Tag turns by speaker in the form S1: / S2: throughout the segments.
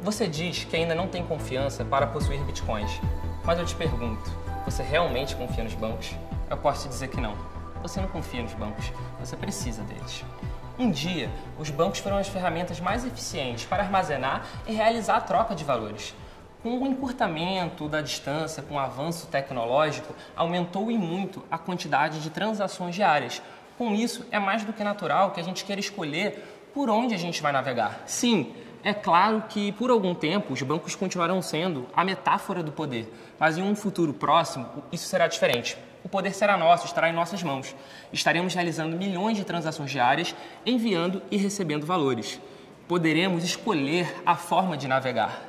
S1: Você diz que ainda não tem confiança para possuir bitcoins, mas eu te pergunto, você realmente confia nos bancos? Eu posso te dizer que não. Você não confia nos bancos, você precisa deles. Um dia, os bancos foram as ferramentas mais eficientes para armazenar e realizar a troca de valores. Com o encurtamento da distância, com o avanço tecnológico, aumentou e muito a quantidade de transações diárias. Com isso, é mais do que natural que a gente queira escolher por onde a gente vai navegar. Sim, é claro que por algum tempo os bancos continuarão sendo a metáfora do poder, mas em um futuro próximo isso será diferente. O poder será nosso, estará em nossas mãos. Estaremos realizando milhões de transações diárias, enviando e recebendo valores. Poderemos escolher a forma de navegar.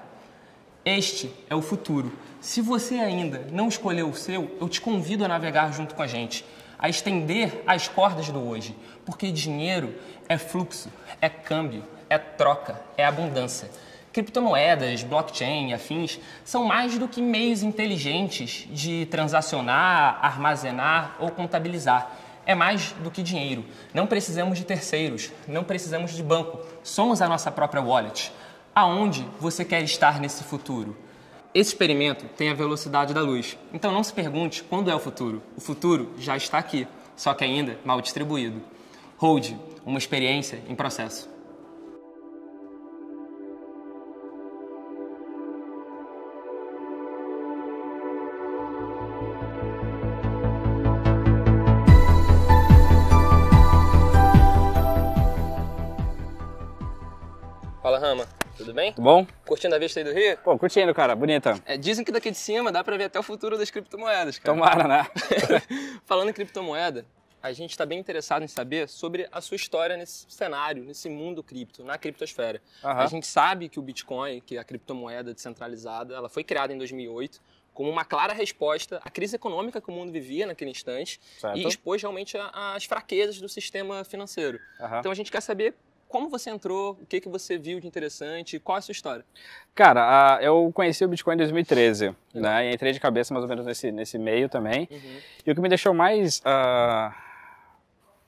S1: Este é o futuro. Se você ainda não escolheu o seu, eu te convido a navegar junto com a gente, a estender as cordas do hoje, porque dinheiro é fluxo, é câmbio, é troca, é abundância. Criptomoedas, blockchain e afins são mais do que meios inteligentes de transacionar, armazenar ou contabilizar. É mais do que dinheiro. Não precisamos de terceiros, não precisamos de banco. Somos a nossa própria wallet. Aonde você quer estar nesse futuro? Esse experimento tem a velocidade da luz. Então não se pergunte quando é o futuro. O futuro já está aqui, só que ainda mal distribuído. Hold, uma experiência em processo. Fala, Rama. Tudo bem?
S2: Tudo bom?
S1: Curtindo a vista aí do Rio?
S2: Pô, curtindo, cara. Bonita.
S1: Dizem que daqui de cima dá pra ver até o futuro das criptomoedas, cara.
S2: Tomara, né?
S1: Falando em criptomoeda, a gente está bem interessado em saber sobre a sua história nesse cenário, nesse mundo cripto, na criptosfera. A gente sabe que o Bitcoin, que é a criptomoeda descentralizada, ela foi criada em 2008 como uma clara resposta à crise econômica que o mundo vivia naquele instante, certo, e expôs realmente as fraquezas do sistema financeiro. Então a gente quer saber como você entrou, o que você viu de interessante, qual é a sua história?
S2: Cara, eu conheci o Bitcoin em 2013, né? E entrei de cabeça mais ou menos nesse meio também. E o que me deixou mais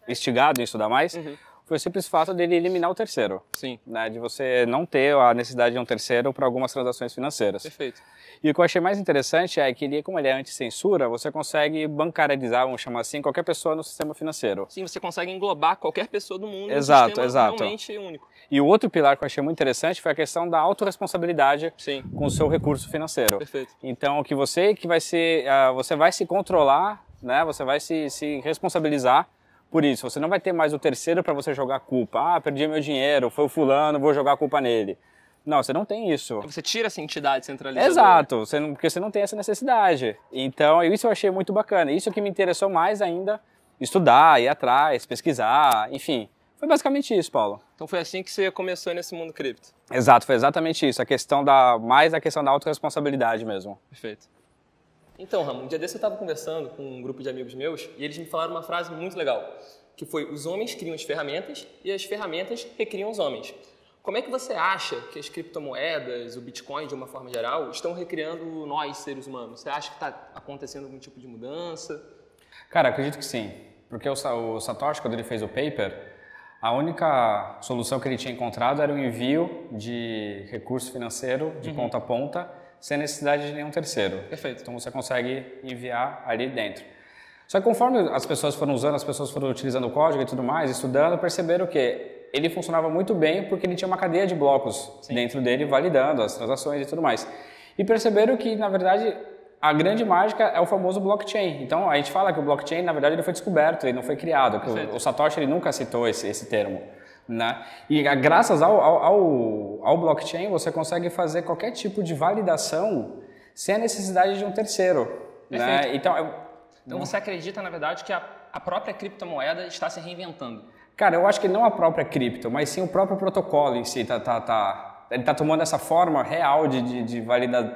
S2: instigado em estudar mais foi o simples fato dele eliminar o terceiro.
S1: Sim.
S2: Né? De você não ter a necessidade de um terceiro para algumas transações financeiras.
S1: Perfeito.
S2: E o que eu achei mais interessante é que, como ele é anti-censura, você consegue bancarizar, vamos chamar assim, qualquer pessoa no sistema financeiro.
S1: Sim, você consegue englobar qualquer pessoa do mundo
S2: exato,
S1: no sistema
S2: exato.
S1: realmente único.
S2: E o outro pilar que eu achei muito interessante foi a questão da autorresponsabilidade
S1: Sim.
S2: com o seu recurso financeiro.
S1: Perfeito.
S2: Então, que você vai se controlar, né? Você vai se responsabilizar por isso. Você não vai ter mais o terceiro para você jogar a culpa. Ah, perdi meu dinheiro, foi o fulano, vou jogar a culpa nele. Não, você não tem isso.
S1: Você tira essa entidade centralizada.
S2: Exato, porque você não tem essa necessidade. Então, isso eu achei muito bacana. Isso que me interessou mais ainda, estudar, ir atrás, pesquisar, enfim. Foi basicamente isso, Paulo.
S1: Então foi assim que você começou nesse mundo cripto?
S2: Exato, foi exatamente isso. Mais a questão da autorresponsabilidade mesmo.
S1: Perfeito. Então, Ramon, um dia desse eu estava conversando com um grupo de amigos meus e eles me falaram uma frase muito legal, que foi: os homens criam as ferramentas e as ferramentas recriam os homens. Como é que você acha que as criptomoedas, o Bitcoin de uma forma geral, estão recriando nós, seres humanos? Você acha que está acontecendo algum tipo de mudança?
S2: Cara, acredito que sim. Porque o Satoshi, quando ele fez o paper, a única solução que ele tinha encontrado era o envio de recurso financeiro de ponta a ponta, sem necessidade de nenhum terceiro.
S1: Perfeito.
S2: Então você consegue enviar ali dentro. Só que conforme as pessoas foram usando, as pessoas foram utilizando o código e tudo mais, estudando, perceberam que ele funcionava muito bem porque ele tinha uma cadeia de blocos dentro dele, validando as transações e tudo mais. E perceberam que, na verdade, a grande mágica é o famoso blockchain. Então, a gente fala que o blockchain, na verdade, ele foi descoberto, ele não foi criado. O Satoshi ele nunca citou esse termo. Né? E graças ao blockchain, você consegue fazer qualquer tipo de validação sem a necessidade de um terceiro. Né? Então
S1: você acredita, na verdade, que a própria criptomoeda está se reinventando?
S2: Cara, eu acho que não a própria cripto, mas sim o próprio protocolo em si. Ele está tomando essa forma real de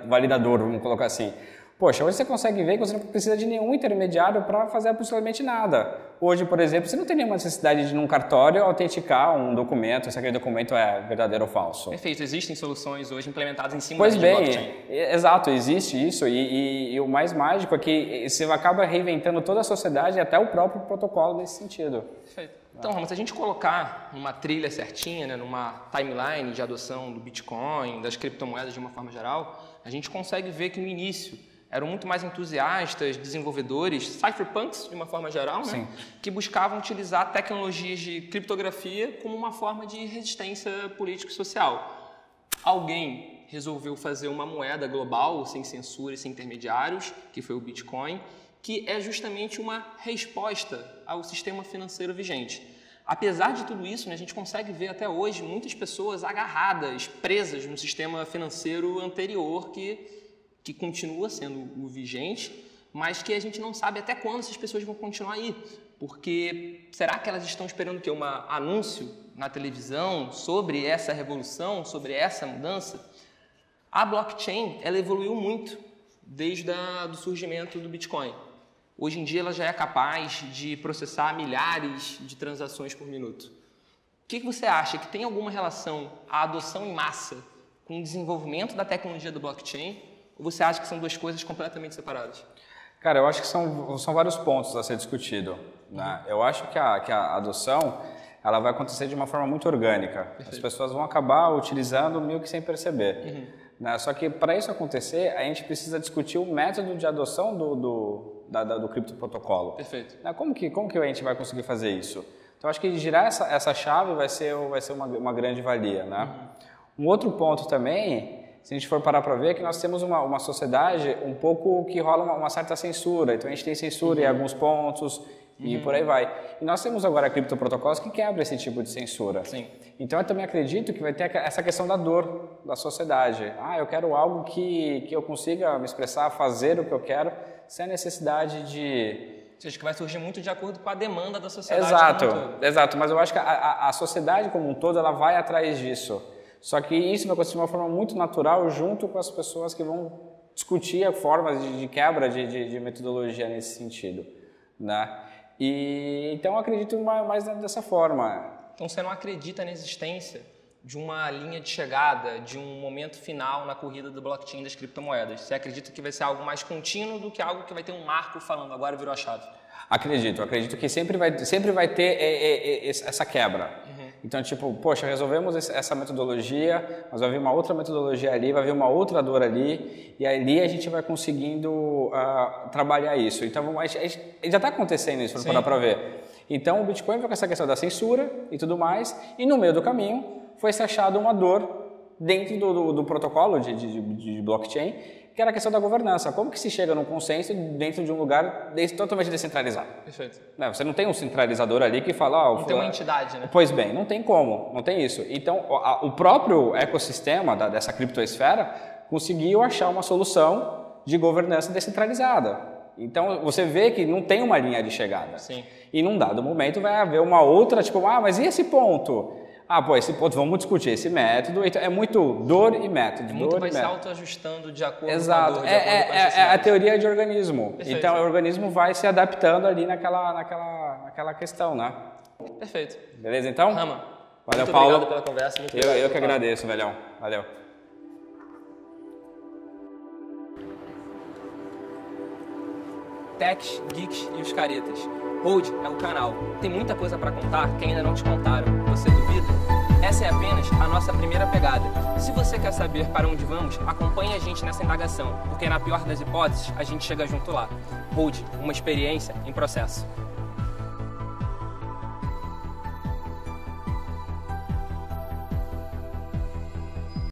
S2: validador, vamos colocar assim. Poxa, hoje você consegue ver que você não precisa de nenhum intermediário para fazer absolutamente nada. Hoje, por exemplo, você não tem nenhuma necessidade de ir num cartório autenticar um documento, se aquele documento é verdadeiro ou falso.
S1: Perfeito, existem soluções hoje implementadas em cima
S2: Pois
S1: da
S2: bem,
S1: blockchain.
S2: exato, existe isso e o mais mágico é que você acaba reinventando toda a sociedade e até o próprio protocolo nesse sentido.
S1: Perfeito. Então, Ramos, se a gente colocar numa trilha certinha, né, numa timeline de adoção do Bitcoin, das criptomoedas de uma forma geral, a gente consegue ver que no início eram muito mais entusiastas, desenvolvedores, cypherpunks de uma forma geral, né, que buscavam utilizar tecnologias de criptografia como uma forma de resistência política e social. Alguém resolveu fazer uma moeda global, sem censura e sem intermediários, que foi o Bitcoin, que é justamente uma resposta ao sistema financeiro vigente. Apesar de tudo isso, né, a gente consegue ver até hoje muitas pessoas agarradas, presas no sistema financeiro anterior que continua sendo o vigente, mas que a gente não sabe até quando essas pessoas vão continuar aí. Porque será que elas estão esperando que um anúncio na televisão sobre essa revolução, sobre essa mudança? A blockchain, ela evoluiu muito desde do surgimento do Bitcoin. Hoje em dia ela já é capaz de processar milhares de transações por minuto. O que você acha? Que tem alguma relação a adoção em massa com o desenvolvimento da tecnologia do blockchain? Ou você acha que são duas coisas completamente separadas?
S2: Cara, eu acho que são vários pontos a ser discutido, né? Eu acho que a adoção ela vai acontecer de uma forma muito orgânica. Perfeito. As pessoas vão acabar utilizando meio que sem perceber. Né? Só que para isso acontecer, a gente precisa discutir o método de adoção do criptoprotocolo.
S1: Perfeito.
S2: Né? Como que a gente vai conseguir fazer isso? Então, acho que girar essa chave vai ser uma grande valia. Né? Um outro ponto também, se a gente for parar para ver, é que nós temos uma sociedade um pouco que rola uma certa censura. Então, a gente tem censura em alguns pontos e por aí vai. E nós temos agora criptoprotocolos que quebram esse tipo de censura.
S1: Sim.
S2: Então, eu também acredito que vai ter essa questão da dor da sociedade. Eu quero algo que eu consiga me expressar, fazer o que eu quero, sem a necessidade de...
S1: Ou seja, que vai surgir muito de acordo com a demanda da sociedade.
S2: Exato. Mas eu acho que a sociedade como um todo, ela vai atrás disso. Só que isso vai acontecer de uma forma muito natural junto com as pessoas que vão discutir formas de quebra de metodologia nesse sentido. Né? Então, eu acredito mais dessa forma.
S1: Então, você não acredita na existência de uma linha de chegada, de um momento final na corrida do blockchain das criptomoedas? Você acredita que vai ser algo mais contínuo do que algo que vai ter um marco falando agora virou a chave? Acredito que sempre vai ter essa quebra. Então, tipo, poxa, resolvemos essa metodologia, mas vai vir uma outra metodologia ali, vai vir uma outra dor ali, e ali a gente vai conseguindo trabalhar isso. Então, a gente já está acontecendo isso, para parar para ver. Então, o Bitcoin veio com essa questão da censura e tudo mais, e no meio do caminho foi se achado uma dor dentro do protocolo de blockchain, que era a questão da governança. Como que se chega num consenso dentro de um lugar totalmente descentralizado? Perfeito. Você não tem um centralizador ali que fala... não tem uma entidade, né?
S2: Pois bem, não tem como, não tem isso. Então, o próprio ecossistema dessa criptosfera conseguiu achar uma solução de governança descentralizada. Então, você vê que não tem uma linha de chegada.
S1: Sim.
S2: E num dado momento vai haver uma outra, tipo, mas e esse ponto? Esse ponto, vamos discutir esse método. Então, é muito dor e método.
S1: Muito vai se autoajustando de acordo com
S2: a dor, é a teoria de organismo.
S1: Perfeito.
S2: Então, o organismo vai se adaptando ali naquela questão, né?
S1: Perfeito.
S2: Beleza, então?
S1: Rama,
S2: valeu,
S1: muito
S2: Paulo.
S1: obrigado pela conversa. Muito obrigado.
S2: Eu que agradeço, velhão. Valeu.
S1: Techs, Geeks e os Caretas. Hold é o canal. Tem muita coisa para contar que ainda não te contaram. Você duvida? Essa é apenas a nossa primeira pegada. Se você quer saber para onde vamos, acompanhe a gente nessa indagação, porque na pior das hipóteses, a gente chega junto lá. Hold, uma experiência em processo.